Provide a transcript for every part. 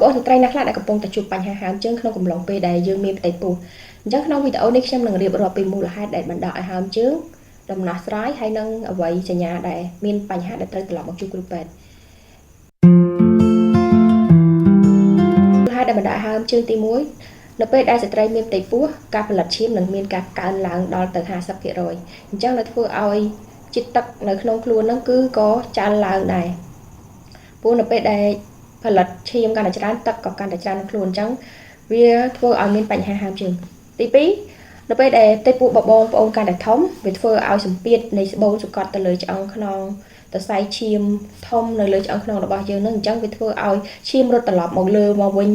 ប្អូនស្ត្រីអ្នកខ្លះដែលកំពុងតែជួបបញ្ហាហើមជើងក្នុងកំឡុងពេលដែលយើងមានផ្ទៃពោះអញ្ចឹងក្នុងវីដេអូនេះខ្ញុំនឹងរៀបរាប់ពីមូលហេតុដែលបណ្ដាលឲ្យហើមជើងដំណោះស្រាយហើយនឹងអ្វីសញ្ញាដែលមានបញ្ហាដែលត្រូវត្រឡប់មកជួបគ្រូពេទ្យមូលហេតុដែលបណ្ដាលឲ្យហើមជើងទី1នៅពេលដែលស្ត្រីមានផ្ទៃពោះការផលិតឈាមនឹងមានការកើនឡើងដល់ទៅ50%អញ្ចឹងnóធ្វើឲ្យជាតិទឹកនៅក្នុងខ្លួនហ្នឹងគឺក៏កើនឡើងដែរព្រោះនៅពេលដែលផលិតឈាមកាន់តែច្រើនទឹកក៏កាន់តែច្រើនក្នុងខ្លួនអញ្ចឹងវាធ្វើឲ្យមានបញ្ហាហើមជើងទី2នៅពេលដែលផ្ទៃពោះបងប្អូនកាន់តែធំវាធ្វើឲ្យសម្ពាធនៃស្បូនសង្កត់ទៅលើឆ្អឹងខ្នងសរសៃឈាមធំនៅលើឆ្អឹងខ្នងរបស់យើងហ្នឹងអញ្ចឹងវាធ្វើឲ្យឈាមរត់ត្រឡប់មកលើមកវិញ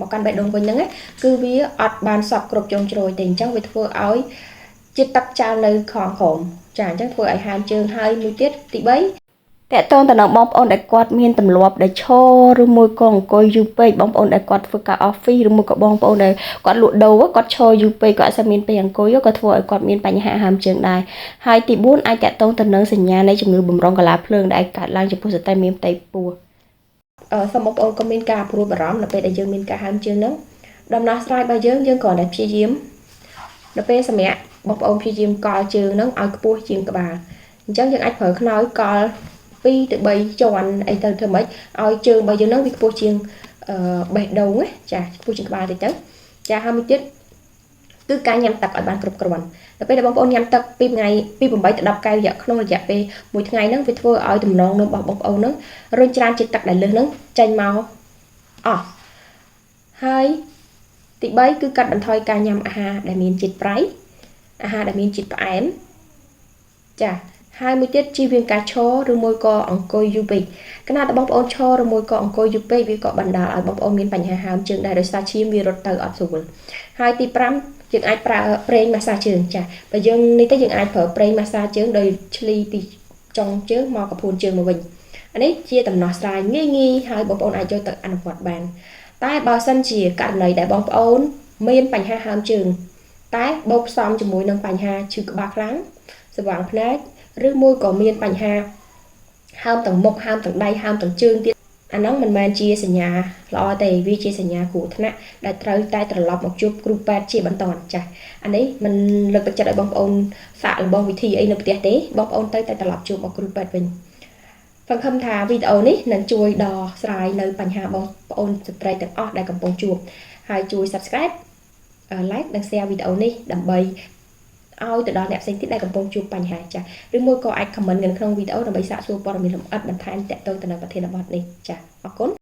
មកកាន់បេះដូងវិញហ្នឹងគឺវាអត់បានសក់គ្រប់ជ្រុងជ្រោយទេអញ្ចឹងវាធ្វើឲ្យជាតិទឹកចោលនៅខាងក្រោមចាអញ្ចឹងធ្វើឲ្យហើមជើងហើយមួយទៀតទី3តើតើតើនឹងបងប្អូនដែលគាត់មានទម្លាប់ដែលឈរឬមួយក៏អង្គុយយូរពេកបងប្អូនដែលគាត់ធ្វើការ office ឬមួយក៏បងប្អូនដែលគាត់លក់ដូរគាត់ឈរយូរពេកគាត់អត់សូវមានពេលអង្គុយក៏ធ្វើឲ្យគាត់មានបញ្ហាហើមជើងដែរហើយទី4អាចតើតទៅនឹងសញ្ញានៃជំងឺបម្រុងកលាភ្លើងដែលកើតឡើងចំពោះស្ត្រីមានផ្ទៃពោះសូមបងប្អូនក៏មានការព្រួយបារម្ភនៅពេលដែលយើងមានការហើមជើងហ្នឹងដំណោះស្រាយរបស់យើងគ្រាន់តែព្យាយាមនៅពេលសម្រាប់បងប្អូនព្យាយាមកល់ជើងហ្នឹងឲ្យខ្ពស់ជាងក្បាលអញ្ចឹងយើងអាចប្រើខ្នើយកល់2ទៅ3ជាន់អីទៅធ្វើម៉េចឲ្យជើងរបស់យើងហ្នឹងវាខ្ពស់ជាងបេះដូងណាចាខ្ពស់ជាងក្បាលតិចទៅចាហើយមួយទៀតគឺការញ៉ាំទឹកឲ្យបានគ្រប់គ្រាន់ដល់ពេលដែលបងប្អូនញ៉ាំទឹក2ថ្ងៃពី8ទៅ10កែវក្នុងរយៈពេល1ថ្ងៃហ្នឹងវាធ្វើឲ្យទំនងរបស់បងប្អូនហ្នឹងរុញច្រានជាតិទឹកដែលលើសហ្នឹងចេញមកអស់ហើយទី3គឺកាត់បន្ថយការញ៉ាំអាហារដែលមានជាតិប្រៃអាហារដែលមានជាតិផ្អែមចាហើយមួយទៀតជៀសវាងការឈរឬមួយក៏អង្គុយយូរពេកគណៈតែបងប្អូនឈរឬមួយក៏អង្គុយយូរពេកវាក៏បណ្ដាលឲ្យបងប្អូនមានបញ្ហាហើមជើងដែរដោយសារឈាមវារត់ទៅអត់ស្រួលហើយទី5យើងអាចប្រើប្រេងម៉ាស្សាជើងចាបើយើងនេះទៅយើងអាចប្រើប្រេងម៉ាស្សាជើងដោយឆ្លីពីចុងជើងមកកពួនជើងមកវិញអានេះជាដំណោះស្រាយងាយហើយបងប្អូនអាចយកទៅអនុវត្តបានតែបើសិនជាករណីដែលបងប្អូនមានបញ្ហាហើមជើងតែបូកផ្សំជាមួយនឹងបញ្ហាឈឺក្បាលខ្លាំងស្វាងភ្នែកឬមួយក៏មានបញ្ហាហើមទាំងមុខហើមទាំងដៃហើមទាំងជើងទៀតអាហ្នឹងមិនមែនជាសញ្ញាល្អទេវាជាសញ្ញាគ្រោះថ្នាក់ដែលត្រូវតែត្រឡប់មកជួបគ្រូពេទ្យជាបន្តចាស់អានេះមិនលើកទឹកចិត្តឲ្យបងប្អូនសាកល្បងវិធីអីនៅផ្ទះទេបងប្អូនទៅតែត្រឡប់ជួបមកគ្រូពេទ្យវិញសង្ឃឹមថាវីដេអូនេះនឹងជួយដោះស្រាយនៅបញ្ហាបងប្អូនស្ត្រីទាំងអស់ដែលកំពុងជួបហើយជួយ Subscribe like និង share វីដេអូនេះដើម្បីឲ្យទៅដល់អ្នកផ្សេងទៀតដែលកំពុងជួបបញ្ហាចាស់ឬមួយក៏អាច comment នៅក្នុងវីដេអូដើម្បីសាកសួរព័ត៌មានលម្អិតបន្ថែមទាក់ទងទៅនឹងប្រធានបទនេះចាអរគុណ